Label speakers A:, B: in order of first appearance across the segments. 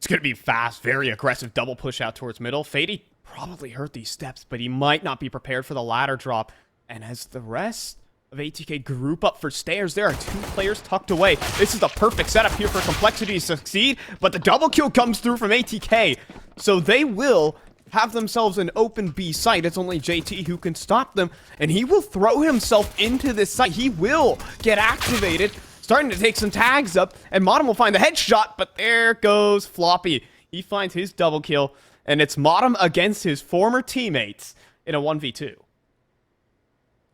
A: going to be fast, very aggressive double push out towards middle. Fady probably heard these steps, but he might not be prepared for the ladder drop. And as the rest of ATK group up for stairs, there are 2 players tucked away. This is the perfect setup here for Complexity to succeed, but the double kill comes through from ATK. So they will have themselves an open B site. It's only JT who can stop them, and he will throw himself into this site. He will get activated, starting to take some tags up, and Modem will find the headshot, but there goes Floppy. He finds his double kill, and it's Modem against his former teammates in a 1v2.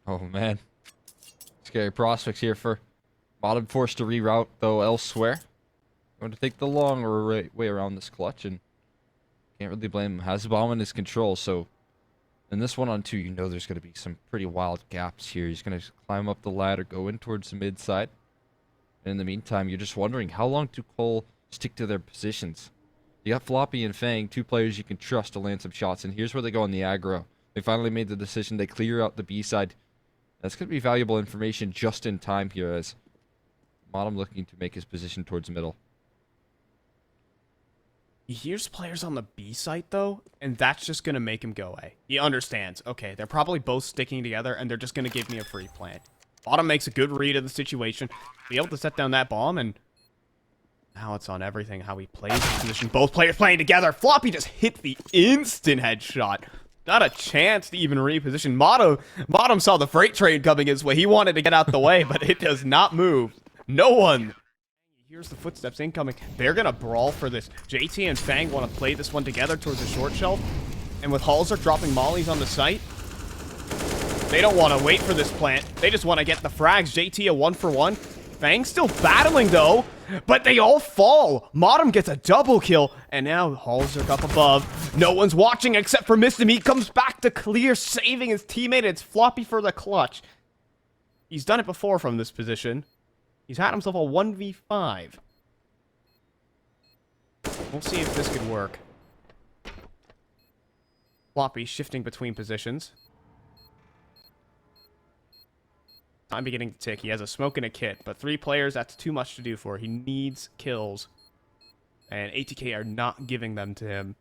B: Oh, man. Scary prospects here for Modem, forced to reroute, though, elsewhere. Going to take the longer way around this clutch, and can't really blame him. Has the bomb in his control, so in this 1-on-2, you know there's going to be some pretty wild gaps here. He's going to climb up the ladder, go in towards the mid side. And in the meantime, you're just wondering, how long do Cole stick to their positions? You got Floppy and Fang, 2 players you can trust to land some shots, and here's where they go on the aggro. They finally made the decision. They clear out the B side. That's going to be valuable information just in time here, as Modem looking to make his position towards middle.
A: He hears players on the B site, though, and that's just going to make him go away. He understands, okay, they're probably both sticking together, and they're just going to give me a free plant. Modem makes a good read of the situation, be able to set down that bomb, and now it's on everything, how he plays the position. Both players playing together. Floppy just hit the instant headshot. Not a chance to even reposition. Modem saw the freight train coming his way. He wanted to get out the way, but it does not move. No one. Here's the footsteps incoming. They're going to brawl for this. JT and Fang want to play this one together towards the short shelf. And with Halzer dropping mollies on the site, they don't want to wait for this plant. They just want to get the frags. JT a 1-for-1. Fang still battling, though. But they all fall. Modem gets a double kill. And now Halzer up above. No one's watching except for Mistim. He comes back to clear, saving his teammate. It's Floppy for the clutch. He's done it before from this position. He's had himself a 1v5. We'll see if this could work. Floppy shifting between positions. Time beginning to tick. He has a smoke and a kit, but 3 players, that's too much to do for. He needs kills. And ATK are not giving them to him.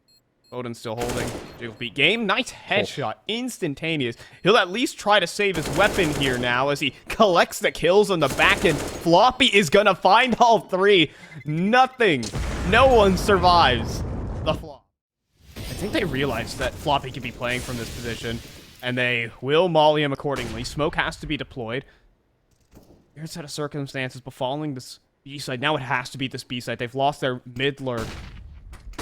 A: Odin's still holding. Jiggle beat game. Nice headshot. Instantaneous. He'll at least try to save his weapon here now as he collects the kills on the back end. Floppy is going to find all 3. Nothing. No one survives the flop. I think they realized that Floppy could be playing from this position, and they will molly him accordingly. Smoke has to be deployed. Weird set of circumstances befalling this B side. Now it has to beat this B side. They've lost their mid lurk.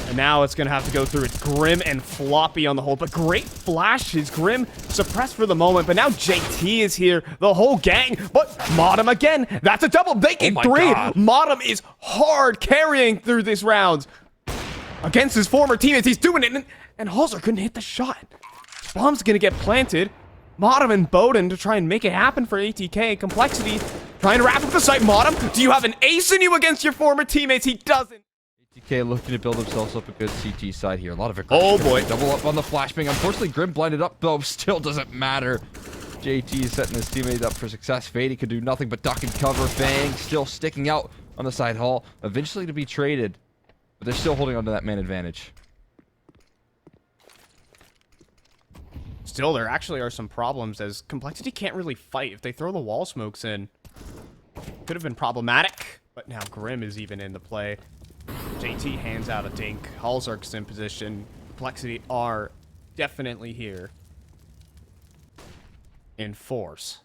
A: And now it's going to have to go through it. Grim and Floppy on the hold. But great flashes. Grim suppressed for the moment. But now JT is here. The whole gang. But Modem again. That's a double. They get 3. God. Modem is hard carrying through these rounds. Against his former teammates. He's doing it. And Halzer couldn't hit the shot. Bomb's going to get planted. Modem and Bowden to try and make it happen for ATK. Complexity trying to wrap up the site. Modem, do you have an ace in you against your former teammates? He doesn't.
B: ATK looking to build themselves up a good CT side here. A lot of it.
A: Oh boy.
B: Double up on the flashbang. Unfortunately, Grim blinded up, though. Still doesn't matter. JT is setting his teammate up for success. Fady could do nothing but duck and cover. Fang still sticking out on the side hall. Eventually to be traded. But they're still holding on to that man advantage.
A: Still, there actually are some problems as Complexity can't really fight. If they throw the wall smokes in, could have been problematic. But now Grim is even in the play. JT hands out a dink. Halzark's in position. Complexity are definitely here in force.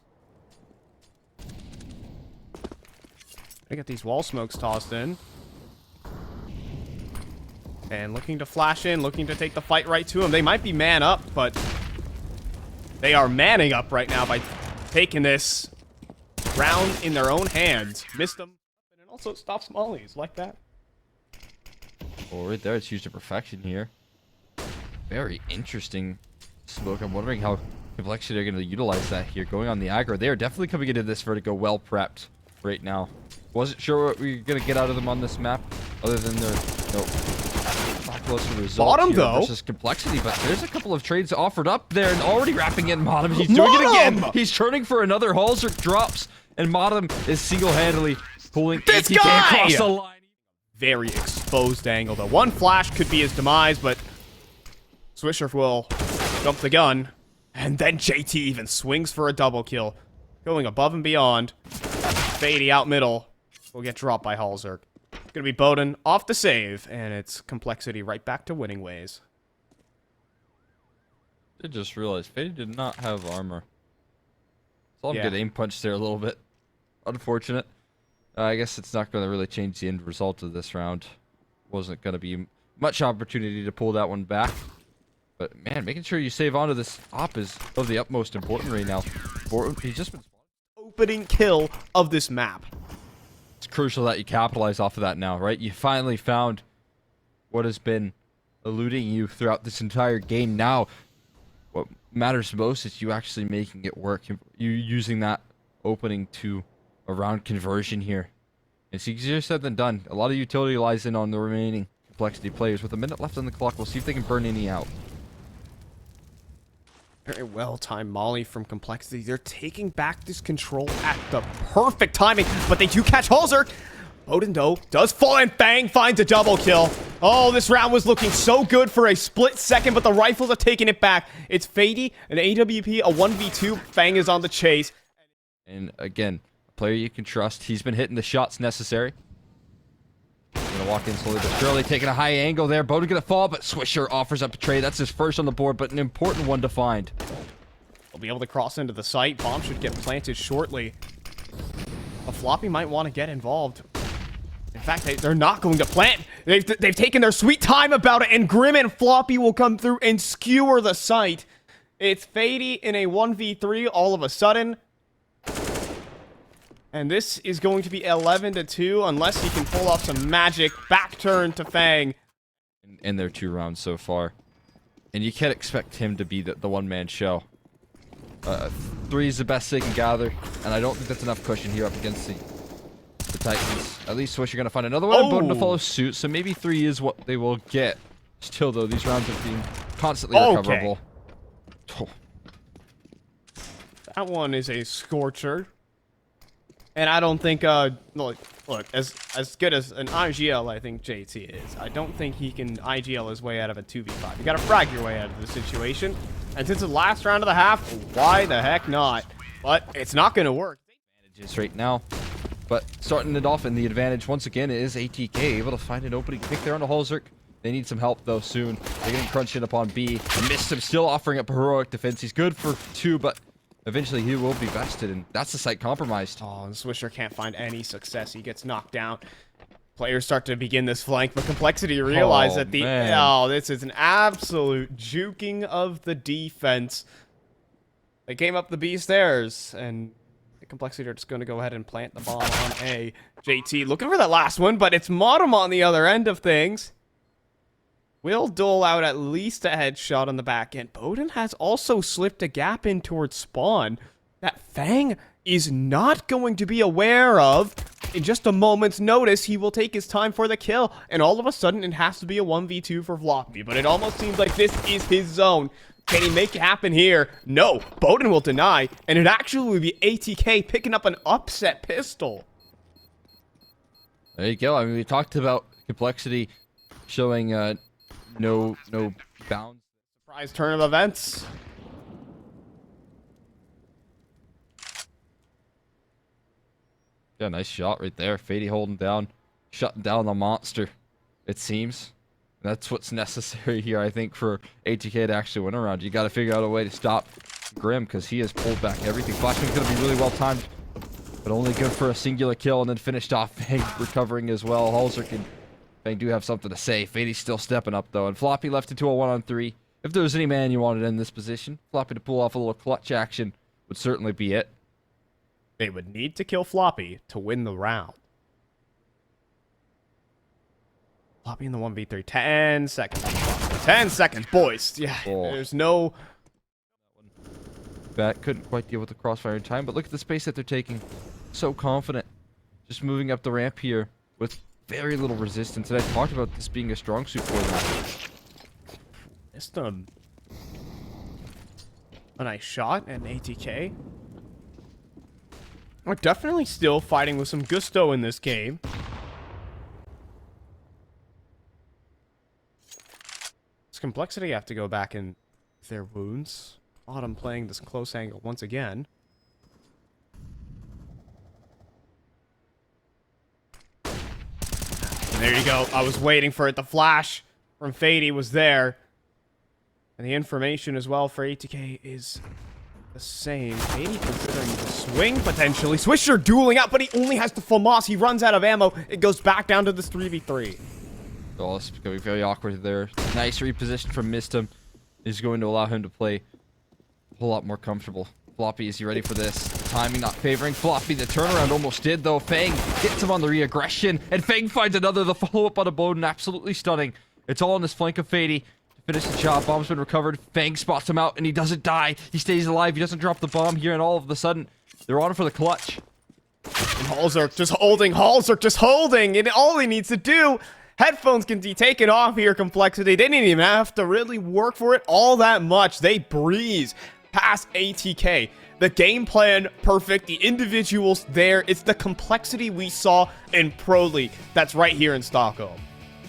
A: They get these wall smokes tossed in. And looking to flash in, looking to take the fight right to him. They might be man up, but they are manning up right now by taking this round in their own hands. Missed them. And it also stops mollies like that.
B: Oh, right there, it's used to perfection here. Very interesting smoke. I'm wondering how Complexity are going to utilize that here. Going on the aggro. They are definitely coming into this vertigo well prepped right now. Wasn't sure what we were going to get out of them on this map, other than their lackluster result
A: Bottom, though.
B: Versus Complexity, but there's a couple of trades offered up there and already wrapping in Modem. He's doing it again. He's turning for another. Halzer drops, and Modem is single-handedly pulling ATK across the line.
A: Very extreme. exposed angle, though. One flash could be his demise, but Swisher will jump the gun. And then JT even swings for a double kill. Going above and beyond. Fady out middle will get dropped by Halzerk. It's going to be Bowden off the save, and it's Complexity right back to winning ways.
B: I just realized Fady did not have armor. Saw him
A: Yeah.
B: get aim punched there a little bit. Unfortunate. I guess it's not going to really change the end result of this round. Wasn't going to be much opportunity to pull that one back. But man, making sure you save onto this op is of the utmost importance right now. He's just been
A: Opening kill of this map.
B: It's crucial that you capitalize off of that now, right? You finally found what has been eluding you throughout this entire game. Now, what matters most is you actually making it work. You using that opening to a round conversion here. It's easier said than done. A lot of utility lies in on the remaining Complexity players. With a minute left on the clock, we'll see if they can burn any out.
A: Very well-timed molly from Complexity. They're taking back this control at the perfect timing, but they do catch Halzerk. Bowden, though, does fall, and Fang finds a double kill. Oh, this round was looking so good for a split second, but the rifles are taking it back. It's Fady, an AWP, a 1v2. Fang is on the chase.
B: And again, a player you can trust. He's been hitting the shots necessary. Gonna walk in slowly but surely, taking a high angle there. Bowden gonna fall, but Swisher offers up a trade. That's his first on the board, but an important one to find.
A: We'll be able to cross into the site. Bomb should get planted shortly. A Floppy might want to get involved. In fact, they're not going to plant. They've taken their sweet time about it, and Grim and Floppy will come through and skewer the site. It's Fady in a 1v3 all of a sudden. And this is going to be 11-2 unless he can pull off some magic. Back turn to Fang.
B: In their 2 rounds so far. And you can't expect him to be the one-man show. 3 is the best they can gather, and I don't think that's enough cushion here up against the Titans. At least Swisher gonna find another one, and Bowden to follow suit, so maybe 3 is what they will get. Still, though, these rounds are being constantly recoverable. Oh.
A: That one is a scorcher. And I don't think, look, as good as an IGL I think JT is, I don't think he can IGL his way out of a 2v5. You gotta frag your way out of the situation. And since it's the last round of the half, why the heck not? But it's not gonna work.
B: Advantages right now. But starting it off in the advantage, once again, is ATK able to find an opening pick there on the Halzerk. They need some help, though, soon. They're getting crunched in upon B. Missed him, still offering up heroic defense. He's good for 2, but eventually he will be bested, and that's the site compromised.
A: Oh, and Swisher can't find any success. He gets knocked down. Players start to begin this flank, but Complexity realize that this is an absolute juking of the defense. They came up the B stairs, and the Complexity are just going to go ahead and plant the bomb on A. JT looking for that last one, but it's Modem on the other end of things. Will dole out at least a headshot on the back end. Bowden has also slipped a gap in towards spawn that Fang is not going to be aware of. In just a moment's notice, he will take his time for the kill, and all of a sudden it has to be a 1v2 for Floppy, but it almost seems like this is his zone. Can he make it happen here? No, Bowden will deny, and it actually would be ATK picking up an upset pistol.
B: There you go. I mean, we talked about Complexity showing no bounds.
A: Surprise turn of events.
B: Yeah, nice shot right there. Fady holding down, shutting down the monster, it seems. That's what's necessary here, I think, for ATK to actually win a round. You got to figure out a way to stop Grim, because he has pulled back everything. Flashbang's going to be really well timed, but only good for a singular kill, and then finished off Fang recovering as well. Halzerk and Fang do have something to say. Fady's still stepping up, though, and Floppy left into a 1-on-3. If there was any man you wanted in this position, Floppy to pull off a little clutch action would certainly be it.
A: They would need to kill Floppy to win the round. Floppy in the 1v3. 10 seconds. 10 seconds, boys. Yeah, there's no...
B: That couldn't quite deal with the crossfire in time, but look at the space that they're taking. So confident. Just moving up the ramp here with very little resistance. And I talked about this being a strong suit for them.
A: Missed him. A nice shot and ATK. We're definitely still fighting with some gusto in this game. Complexity have to go back in their wounds. Autumn playing this close angle once again. And there you go. I was waiting for it. The flash from Fady was there. And the information as well for ATK is the same. Fady considering the swing potentially. Swisher dueling out, but he only has the FAMAS. He runs out of ammo. It goes back down to this 3v3.
B: Oh, this is going to be very awkward there. Nice reposition from Mistum is going to allow him to play a whole lot more comfortable. Floppy, is he ready for this? Timing not favoring Floppy. The turnaround almost did, though. Fang gets him on the re-aggression, and Fang finds another. The follow-up on a Bowden, absolutely stunning. It's all on this flank of Fady. To finish the job, bomb's been recovered. Fang spots him out, and he doesn't die. He stays alive. He doesn't drop the bomb here, and all of a sudden, they're on for the clutch.
A: And Halzerk just holding. Halzerk just holding. And all he needs to do... Headphones can be taken off here, Complexity. They didn't even have to really work for it all that much. They breeze past ATK. The game plan, perfect. The individuals there. It's the Complexity we saw in Pro League that's right here in Stockholm.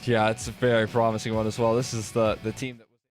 B: Yeah, it's a very promising one as well. This is the team that...